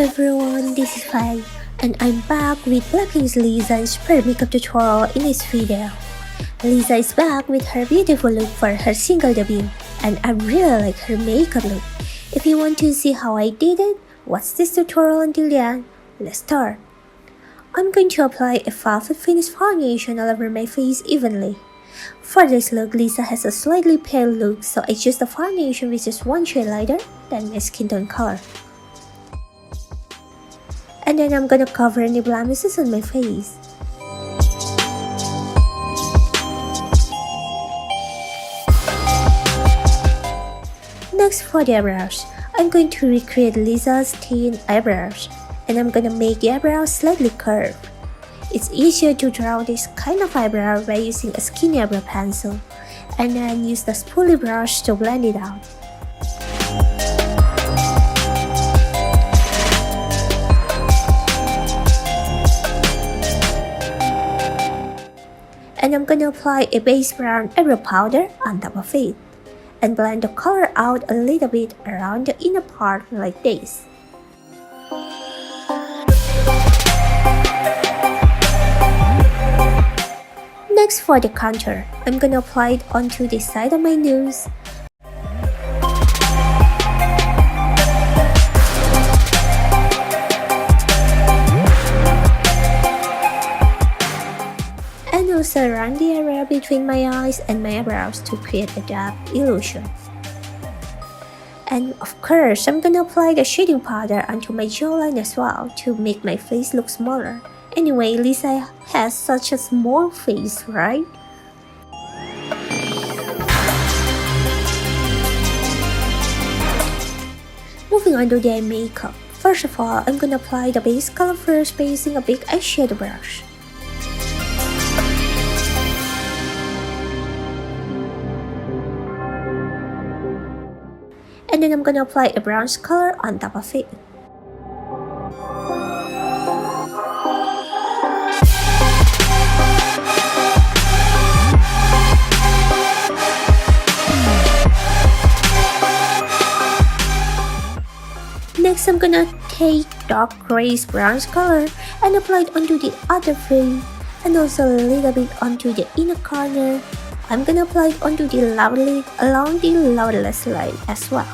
everyone, this is Fai, and I'm back with Blackpink's Lisa's super makeup tutorial in this video. Lisa is back with her beautiful look for her single debut, and I really like her makeup look. If you want to see how I did it, watch this tutorial until the end. Let's start. I'm going to apply a velvet finish foundation all over my face evenly. For this look, Lisa has a slightly pale look, so I choose the foundation which is one shade lighter than my skin tone color. And then I'm gonna cover any blemishes on my face. Next, for the eyebrows, I'm going to recreate Lisa's thin eyebrows, and I'm gonna make the eyebrows slightly curved. It's easier to draw this kind of eyebrow by using a skinny eyebrow pencil, and then use the spoolie brush to blend it out. And I'm gonna apply a base brown eyebrow powder on top of it, and blend the color out a little bit around the inner part like this. Next, for the contour, I'm gonna apply it onto the side of my nose. And also run the area between my eyes and my eyebrows to create a depth illusion. And of course, I'm gonna apply the shading powder onto my jawline as well to make my face look smaller. Anyway, Lisa has such a small face, right? Moving on to the eye makeup. First of all, I'm gonna apply the base color first by using a big eyeshadow brush. And then I'm gonna apply a brownish color on top of it. Next, I'm gonna take dark grayish brownish color and apply it onto the other frame, and also a little bit onto the inner corner. I'm gonna apply it onto the lower lid along the lowerless line as well.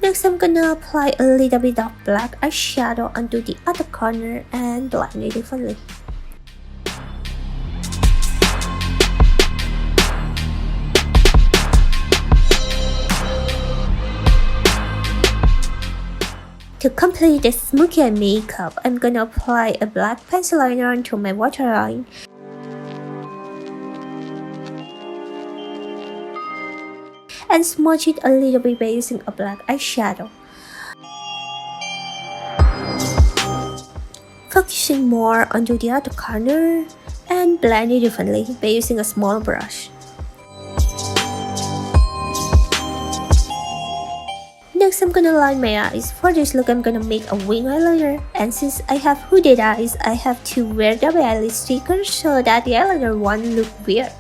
Next, I'm gonna apply a little bit of black eyeshadow onto the other corner and blend it evenly. To complete the smoky eye makeup, I'm gonna apply a black pencil liner onto my waterline. And smudge it a little bit by using a black eyeshadow. Focusing more onto the other corner and blend it evenly by using a small brush. Next, I'm gonna line my eyes. For this look, I'm gonna make a wing eyeliner, and since I have hooded eyes, I have to wear double eyelid stickers so that the eyeliner won't look weird.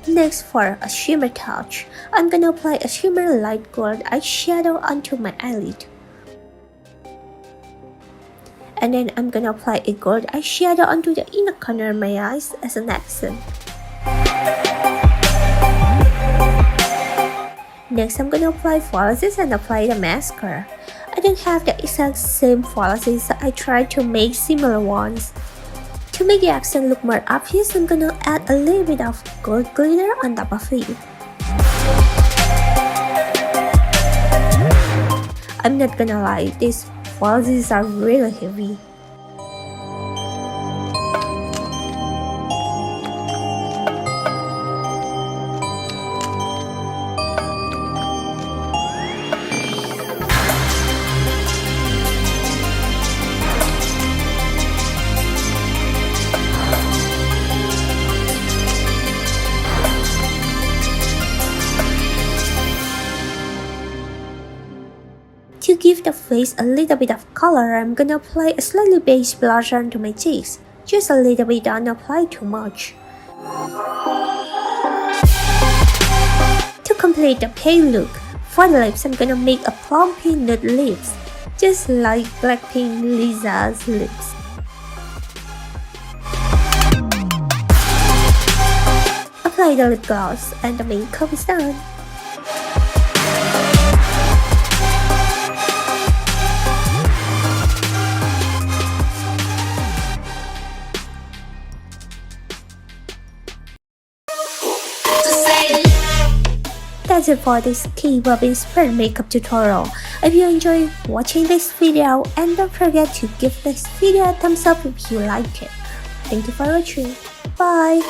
Next, for a shimmer touch, I'm gonna apply a shimmer light gold eyeshadow onto my eyelid. And then I'm gonna apply a gold eyeshadow onto the inner corner of my eyes as an accent. Next, I'm gonna apply falsies and apply the mascara. I don't have the exact same falsies, so I tried to make similar ones. To make the accent look more obvious, I'm gonna add a little bit of gold glitter on top of it. I'm not gonna lie, these falsies are really heavy. give the face a little bit of color, I'm gonna apply a slightly beige blusher onto my cheeks. Just a little bit, don't apply too much. To complete the pale look, for the lips, I'm gonna make a plumpy nude lips, just like Blackpink Lisa's lips. Apply the lip gloss and the makeup is done. That's it for this Kpop inspired makeup tutorial. If you enjoyed watching this video, and don't forget to give this video a thumbs up if you like it. Thank you for watching. Bye!